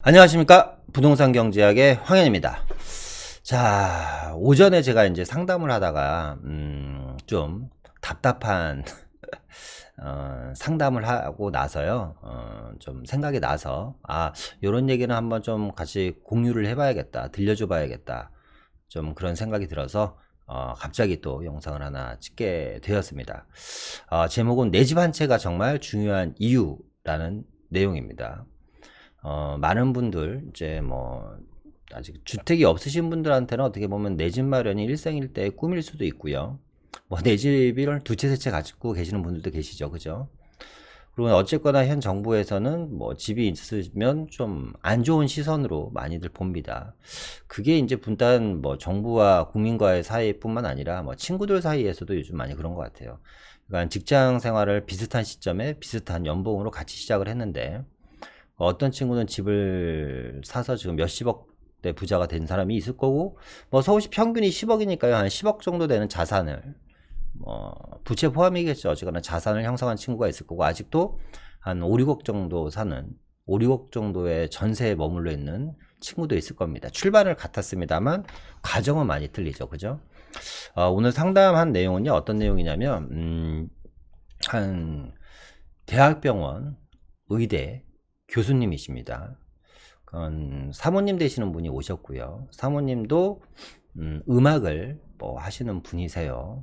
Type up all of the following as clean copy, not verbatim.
안녕하십니까. 부동산 경제학의 황현입니다. 자, 오전에 제가 이제 상담을 하다가, 좀 답답한, 상담을 하고 나서요, 좀 생각이 나서, 요런 얘기는 한번 좀 같이 공유를 해봐야겠다. 들려줘 봐야겠다. 좀 그런 생각이 들어서, 갑자기 또 영상을 하나 찍게 되었습니다. 제목은 내 집 한 채가 정말 중요한 이유라는 내용입니다. 많은 분들, 이제 아직 주택이 없으신 분들한테는 어떻게 보면 내 집 마련이 일생일대의 꿈일 수도 있고요. 내 집을 두 채, 세 채 가지고 계시는 분들도 계시죠. 그죠? 그리고 어쨌거나 현 정부에서는 집이 있으면 좀 안 좋은 시선으로 많이들 봅니다. 그게 이제 분단 정부와 국민과의 사이뿐만 아니라 친구들 사이에서도 요즘 많이 그런 것 같아요. 그러니까 직장 생활을 비슷한 시점에 비슷한 연봉으로 같이 시작을 했는데, 어떤 친구는 집을 사서 지금 몇십억대 부자가 된 사람이 있을 거고, 서울시 평균이 10억이니까요. 한 10억 정도 되는 자산을, 부채 포함이겠죠. 어쨌거나 자산을 형성한 친구가 있을 거고, 아직도 한 5, 6억 정도 사는, 5, 6억 정도의 전세에 머물러 있는 친구도 있을 겁니다. 출발을 같았습니다만, 과정은 많이 틀리죠. 그죠? 오늘 상담한 내용은요, 어떤 내용이냐면, 한 대학병원, 의대, 교수님이십니다. 사모님 되시는 분이 오셨고요. 사모님도 음악을 하시는 분이세요.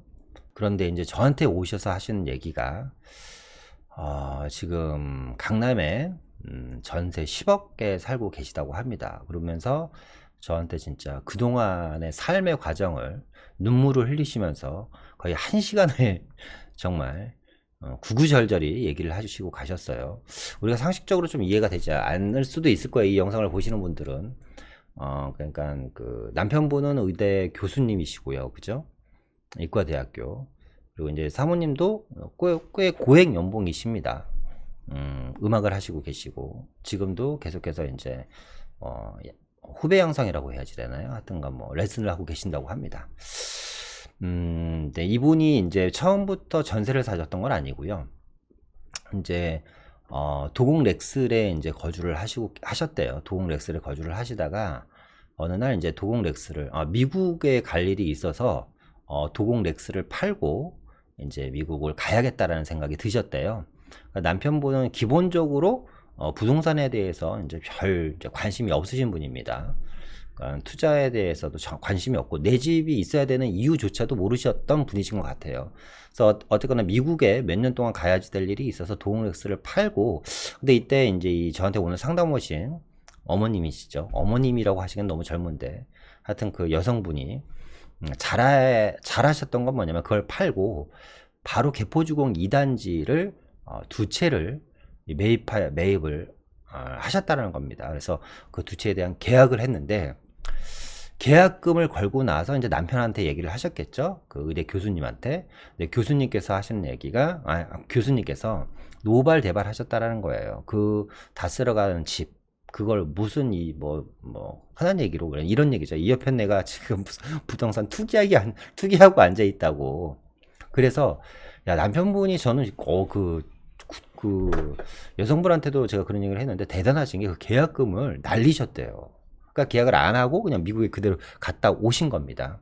그런데 이제 저한테 오셔서 하시는 얘기가 지금 강남에 전세 10억에 살고 계시다고 합니다. 그러면서 저한테 진짜 그동안의 삶의 과정을 눈물을 흘리시면서 거의 1시간을 정말 구구절절히 얘기를 해주시고 가셨어요. 우리가 상식적으로 좀 이해가 되지 않을 수도 있을 거예요. 이 영상을 보시는 분들은. 그러니까 그 남편분은 의대 교수님이시고요. 그죠? 이과대학교. 그리고 이제 사모님도 꽤 고액 연봉이십니다. 음악을 하시고 계시고, 지금도 계속해서 이제, 후배 양성이라고 해야지 되나요? 하여튼간 레슨을 하고 계신다고 합니다. 네, 이분이 이제 처음부터 전세를 사셨던 건 아니고요. 이제 도곡 렉슬에 이제 거주를 하셨대요. 도곡 렉슬에 거주를 하시다가 어느 날 이제 도곡 렉스를 미국에 갈 일이 있어서 도곡 렉스를 팔고 이제 미국을 가야겠다라는 생각이 드셨대요. 그러니까 남편분은 기본적으로 부동산에 대해서 이제 이제 관심이 없으신 분입니다. 그러니까 투자에 대해서도 관심이 없고 내 집이 있어야 되는 이유조차도 모르셨던 분이신 것 같아요. 그래서 어쨌거나 미국에 몇 년 동안 가야지 될 일이 있어서 도움렉스를 팔고, 근데 이때 이제 저한테 오늘 상담 오신 어머님이시죠. 어머님이라고 하시기엔 너무 젊은데 하여튼 그 여성분이 잘하셨던 건 뭐냐면 그걸 팔고 바로 개포주공 2단지를 두 채를 매입을 하셨다는 겁니다. 그래서 그 두 채에 대한 계약을 했는데, 계약금을 걸고 나서 이제 남편한테 얘기를 하셨겠죠. 그 의대 교수님한테. 근데 교수님께서 하시는 얘기가, 교수님께서 노발대발 하셨다라는 거예요. 그 다 쓸어가는 집, 그걸 무슨 흔한 얘기로 그래. 이런 얘기죠. 이 옆에 내가 지금 부동산 투기하고 앉아있다고. 그래서, 야, 남편분이 저는, 그 여성분한테도 제가 그런 얘기를 했는데 대단하신 게 그 계약금을 날리셨대요. 그러니까 계약을 안 하고 그냥 미국에 그대로 갔다 오신 겁니다.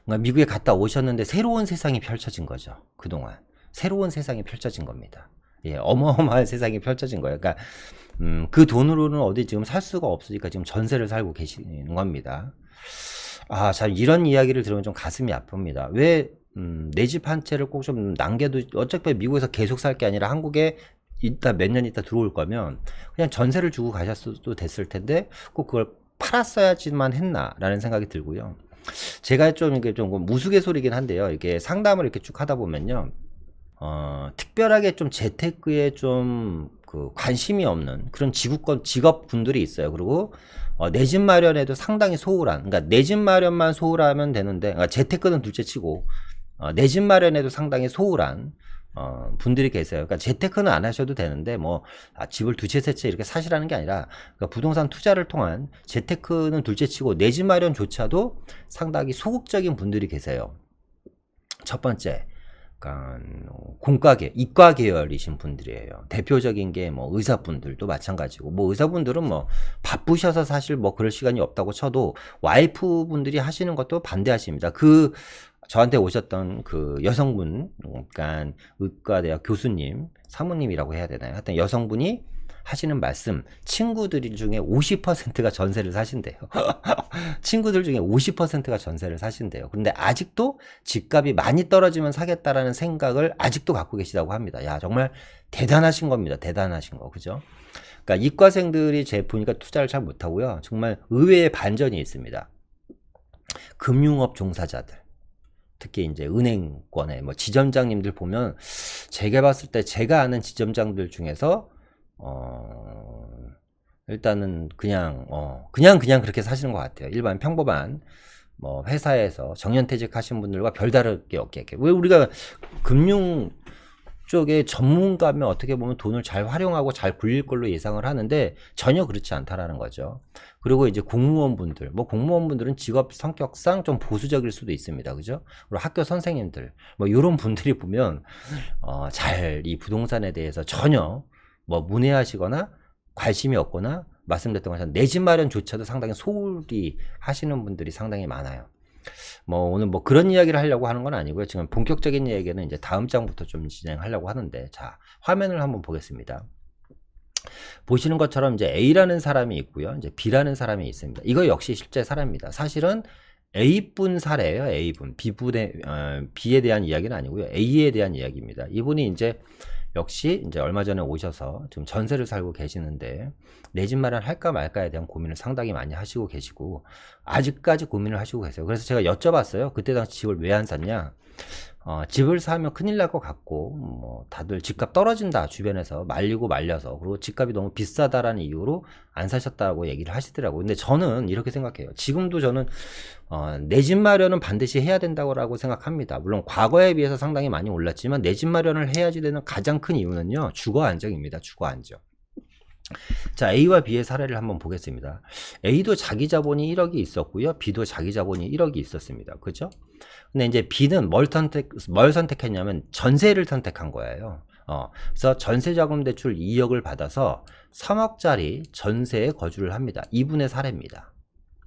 그러니까 미국에 갔다 오셨는데 새로운 세상이 펼쳐진 거죠. 그동안 새로운 세상이 펼쳐진 겁니다. 예, 어마어마한 세상이 펼쳐진 거예요. 그러니까 그 돈으로는 어디 지금 살 수가 없으니까 지금 전세를 살고 계시는 겁니다. 참 이런 이야기를 들으면 좀 가슴이 아픕니다. 왜 내 집 한 채를 꼭 좀 남겨도, 어차피 미국에서 계속 살 게 아니라 한국에 몇 년 있다 들어올 거면 그냥 전세를 주고 가셨어도 됐을 텐데 꼭 그걸 팔았어야지만 했나라는 생각이 들고요. 제가 좀 이게 좀 우스갯소리긴 한데요. 이게 상담을 이렇게 쭉 하다 보면요. 특별하게 좀 재테크에 좀 관심이 없는 그런 직업 분들이 있어요. 그리고 내 집 마련에도 상당히 소홀한, 그러니까 내 집 마련만 소홀하면 되는데, 그러니까 재테크는 둘째 치고 내 집 마련에도 상당히 소홀한 분들이 계세요. 그러니까 재테크는 안 하셔도 되는데 집을 두 채, 세 채 이렇게 사시라는 게 아니라, 그러니까 부동산 투자를 통한 재테크는 둘째치고 내 집 마련조차도 상당히 소극적인 분들이 계세요. 첫 번째, 약간 공과계, 이과 계열이신 분들이에요. 대표적인 게 뭐 의사분들도 마찬가지고, 뭐 의사분들은 뭐 바쁘셔서 사실 뭐 그럴 시간이 없다고 쳐도 와이프분들이 하시는 것도 반대하십니다. 저한테 오셨던 그 여성분, 그러니까 의과대학 교수님, 사모님이라고 해야 되나요? 하여튼 여성분이 하시는 말씀, 친구들 중에 50%가 전세를 사신대요. 친구들 중에 50%가 전세를 사신대요. 그런데 아직도 집값이 많이 떨어지면 사겠다라는 생각을 아직도 갖고 계시다고 합니다. 야, 정말 대단하신 겁니다. 대단하신 거. 그죠? 그러니까 이과생들이 제 보니까 투자를 잘 못하고요. 정말 의외의 반전이 있습니다. 금융업 종사자들. 특히 이제 은행권의 뭐 지점장님들 보면 제가 봤을 때 제가 아는 지점장들 중에서 일단은 그냥 그렇게 사시는 것 같아요. 일반 평범한 뭐 회사에서 정년퇴직 하신 분들과 별다를 게 없게. 왜 우리가 금융 쪽에 전문가면 어떻게 보면 돈을 잘 활용하고 잘 굴릴 걸로 예상을 하는데 전혀 그렇지 않다라는 거죠. 그리고 이제 공무원분들, 뭐 공무원분들은 직업 성격상 좀 보수적일 수도 있습니다. 그죠? 그리고 학교 선생님들, 뭐 이런 분들이 보면 잘 이 부동산에 대해서 전혀 뭐 문외하시거나 관심이 없거나 말씀드렸던 것처럼 내 집 마련조차도 상당히 소홀히 하시는 분들이 상당히 많아요. 뭐 오늘 뭐 그런 이야기를 하려고 하는 건 아니고요. 지금 본격적인 얘기는 이제 다음 장부터 좀 진행하려고 하는데, 자, 화면을 한번 보겠습니다. 보시는 것처럼 이제 A라는 사람이 있고요. 이제 B라는 사람이 있습니다. 이거 역시 실제 사례입니다. 사실은 A분 사례예요. A분. B에 대한 이야기는 아니고요. A에 대한 이야기입니다. 이분이 이제 역시 이제 얼마 전에 오셔서 지금 전세를 살고 계시는데 내 집 마련 할까 말까에 대한 고민을 상당히 많이 하시고 계시고 아직까지 고민을 하시고 계세요. 그래서 제가 여쭤봤어요. 그때 당시 집을 왜 안 샀냐? 집을 사면 큰일 날 것 같고 뭐 다들 집값 떨어진다 주변에서 말리고 말려서, 그리고 집값이 너무 비싸다라는 이유로 안 사셨다고 얘기를 하시더라고요. 근데 저는 이렇게 생각해요. 지금도 저는 내 집 마련은 반드시 해야 된다고 생각합니다. 물론 과거에 비해서 상당히 많이 올랐지만 내 집 마련을 해야지 되는 가장 큰 이유는요, 주거 안정입니다. 주거 안정. 자, A와 B의 사례를 한번 보겠습니다. A도 자기 자본이 1억이 있었고요. B도 자기 자본이 1억이 있었습니다. 그죠? 근데 이제 B는 뭘 선택했냐면 전세를 선택한 거예요. 그래서 전세자금 대출 2억을 받아서 3억짜리 전세에 거주를 합니다. 이분의 사례입니다.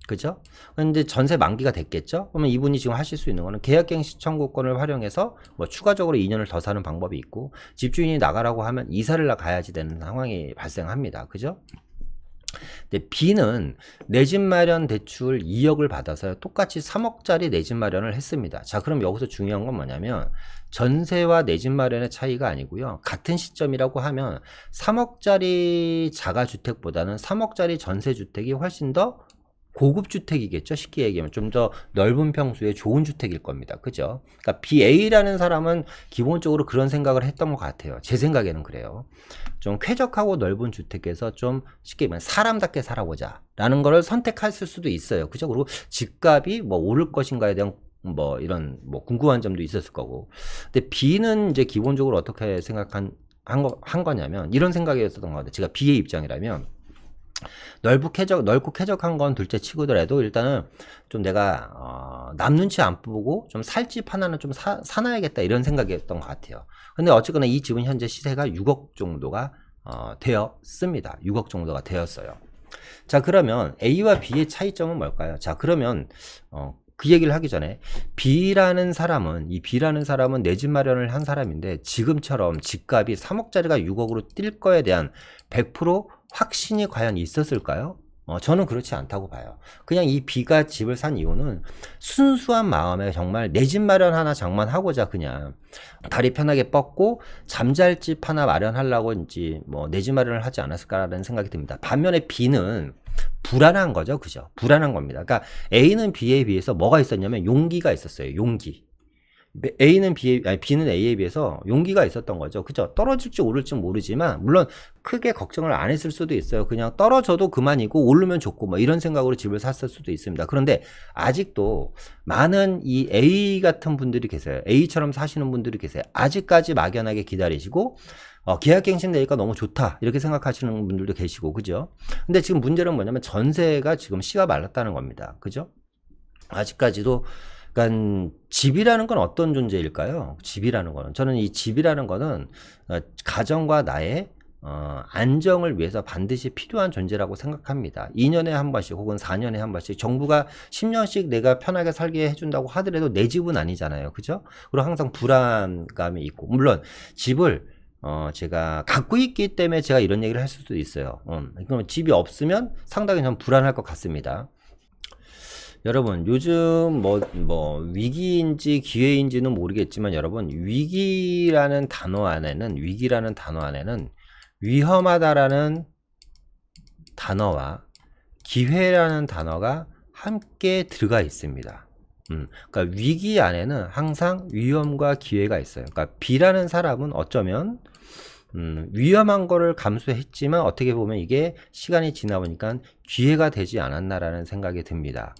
그죠? 근데 전세 만기가 됐겠죠? 그러면 이분이 지금 하실 수 있는 거는 계약갱신 청구권을 활용해서 뭐 추가적으로 2년을 더 사는 방법이 있고, 집주인이 나가라고 하면 이사를 가야지 되는 상황이 발생합니다. 그죠? 근데 B는 내 집 마련 대출 2억을 받아서 똑같이 3억짜리 내 집 마련을 했습니다. 자, 그럼 여기서 중요한 건 뭐냐면 전세와 내 집 마련의 차이가 아니고요. 같은 시점이라고 하면 3억짜리 자가주택보다는 3억짜리 전세주택이 훨씬 더 고급 주택이겠죠. 쉽게 얘기하면 좀 더 넓은 평수의 좋은 주택일 겁니다. 그죠? 그러니까 BA라는 사람은 기본적으로 그런 생각을 했던 것 같아요. 제 생각에는 그래요. 좀 쾌적하고 넓은 주택에서 좀 쉽게 얘기하면 사람답게 살아보자 라는 거를 선택했을 수도 있어요. 그죠? 그리고 집값이 뭐 오를 것인가에 대한 뭐 이런 뭐 궁금한 점도 있었을 거고. 근데 B는 이제 기본적으로 어떻게 한 거냐면 이런 생각이었던 것 같아요. 제가 B의 입장이라면 넓고 쾌적한 건 둘째 치고더라도 일단은 좀 내가 남 눈치 안 보고 좀 살 집 하나는 좀 사놔야겠다 이런 생각이었던 것 같아요. 근데 어쨌거나 이 집은 현재 시세가 6억 정도가 되었습니다. 6억 정도가 되었어요. 자, 그러면 A와 B의 차이점은 뭘까요? 자, 그러면 그 얘기를 하기 전에 B라는 사람은 내 집 마련을 한 사람인데 지금처럼 집값이 3억짜리가 6억으로 뛸 거에 대한 100% 확신이 과연 있었을까요? 저는 그렇지 않다고 봐요. 그냥 이 B가 집을 산 이유는 순수한 마음에 정말 내 집 마련 하나 장만하고자 그냥 다리 편하게 뻗고 잠잘 집 하나 마련하려고인지 뭐 내 집 마련을 하지 않았을까라는 생각이 듭니다. 반면에 B는 불안한 거죠. 그죠? 불안한 겁니다. 그러니까 A는 B에 비해서 뭐가 있었냐면 용기가 있었어요. 용기. B는 A에 비해서 용기가 있었던 거죠. 그죠? 떨어질지 오를지 모르지만, 물론 크게 걱정을 안 했을 수도 있어요. 그냥 떨어져도 그만이고, 오르면 좋고, 뭐 이런 생각으로 집을 샀을 수도 있습니다. 그런데 아직도 많은 이 A 같은 분들이 계세요. A처럼 사시는 분들이 계세요. 아직까지 막연하게 기다리시고, 계약갱신 되니까 너무 좋다 이렇게 생각하시는 분들도 계시고, 그죠? 근데 지금 문제는 뭐냐면 전세가 지금 씨가 말랐다는 겁니다. 그죠? 아직까지도 그러니까 집이라는 건 어떤 존재일까요? 집이라는 거는 저는 이 집이라는 거는 가정과 나의 안정을 위해서 반드시 필요한 존재라고 생각합니다. 2년에 한 번씩 혹은 4년에 한 번씩 정부가 10년씩 내가 편하게 살게 해준다고 하더라도 내 집은 아니잖아요. 그죠? 그리고 항상 불안감이 있고 물론 집을 제가 갖고 있기 때문에 제가 이런 얘기를 할 수도 있어요. 그러면 집이 없으면 상당히 좀 불안할 것 같습니다. 여러분 요즘 뭐 위기인지 기회인지는 모르겠지만 여러분 위기라는 단어 안에는 위험하다라는 단어와 기회라는 단어가 함께 들어가 있습니다. 그러니까 위기 안에는 항상 위험과 기회가 있어요. 그러니까 B라는 사람은 어쩌면 위험한 거를 감수했지만 어떻게 보면 이게 시간이 지나 보니까 기회가 되지 않았나라는 생각이 듭니다.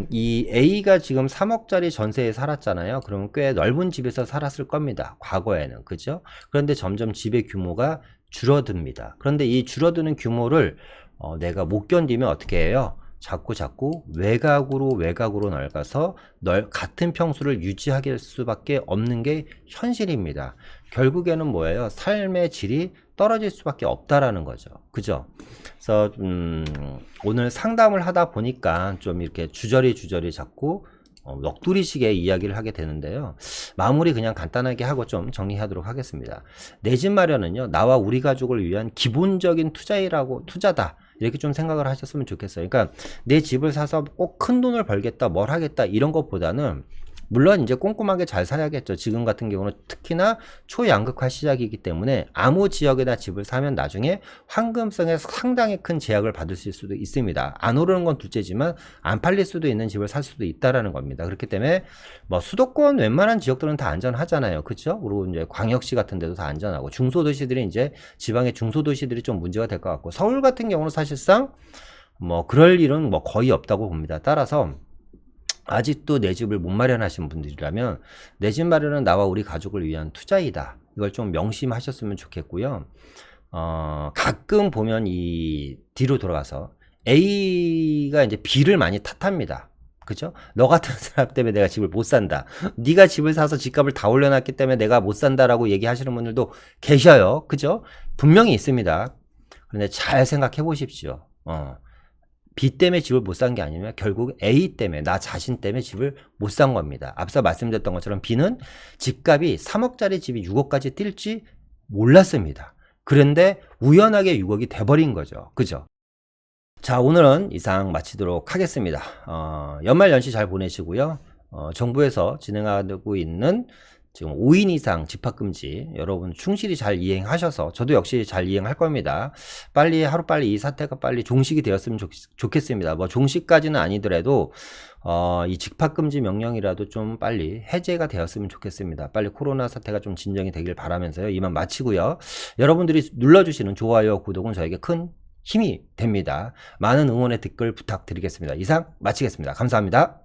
이 A가 지금 3억짜리 전세에 살았잖아요. 그러면 꽤 넓은 집에서 살았을 겁니다. 과거에는. 그죠? 그런데 점점 집의 규모가 줄어듭니다. 그런데 이 줄어드는 규모를 내가 못 견디면 어떻게 해요? 자꾸 외곽으로 넓어서 같은 평수를 유지할 수밖에 없는 게 현실입니다. 결국에는 뭐예요? 삶의 질이 떨어질 수밖에 없다라는 거죠. 그죠? 그래서 오늘 상담을 하다 보니까 좀 이렇게 주저리 자꾸 넋두리식의 이야기를 하게 되는데요. 마무리 그냥 간단하게 하고 좀 정리하도록 하겠습니다. 내 집 마련은요, 나와 우리 가족을 위한 기본적인 투자다. 이렇게 좀 생각을 하셨으면 좋겠어요. 그러니까 내 집을 사서 꼭 큰 돈을 벌겠다, 뭘 하겠다 이런 것보다는 물론 이제 꼼꼼하게 잘 사야겠죠. 지금 같은 경우는 특히나 초양극화 시작이기 때문에 아무 지역에다 집을 사면 나중에 황금성에 상당히 큰 제약을 받을 수도 있습니다. 안 오르는 건 둘째지만 안 팔릴 수도 있는 집을 살 수도 있다라는 겁니다. 그렇기 때문에 뭐 수도권 웬만한 지역들은 다 안전하잖아요. 그렇죠? 그리고 이제 광역시 같은 데도 다 안전하고 중소도시들이 이제 지방의 중소도시들이 좀 문제가 될 것 같고 서울 같은 경우는 사실상 뭐 그럴 일은 뭐 거의 없다고 봅니다. 따라서 아직도 내 집을 못 마련하신 분들이라면 내 집 마련은 나와 우리 가족을 위한 투자이다. 이걸 좀 명심하셨으면 좋겠고요. 가끔 보면 이 뒤로 돌아가서 A가 이제 B를 많이 탓합니다. 그죠? 너 같은 사람 때문에 내가 집을 못 산다. 네가 집을 사서 집값을 다 올려놨기 때문에 내가 못 산다라고 얘기하시는 분들도 계셔요. 그죠? 분명히 있습니다. 그런데 잘 생각해 보십시오. B 때문에 집을 못 산 게 아니면 결국 A 때문에 나 자신 때문에 집을 못 산 겁니다. 앞서 말씀드렸던 것처럼 B는 집값이 3억짜리 집이 6억까지 뛸지 몰랐습니다. 그런데 우연하게 6억이 돼버린 거죠. 그죠? 자, 오늘은 이상 마치도록 하겠습니다. 연말연시 잘 보내시고요. 정부에서 진행하고 있는 지금 5인 이상 집합금지 여러분 충실히 잘 이행하셔서 저도 역시 잘 이행할 겁니다. 하루빨리 이 사태가 빨리 종식이 되었으면 좋겠습니다. 뭐 종식까지는 아니더라도 이 집합금지 명령이라도 좀 빨리 해제가 되었으면 좋겠습니다. 빨리 코로나 사태가 좀 진정이 되길 바라면서요. 이만 마치고요. 여러분들이 눌러주시는 좋아요, 구독은 저에게 큰 힘이 됩니다. 많은 응원의 댓글 부탁드리겠습니다. 이상 마치겠습니다. 감사합니다.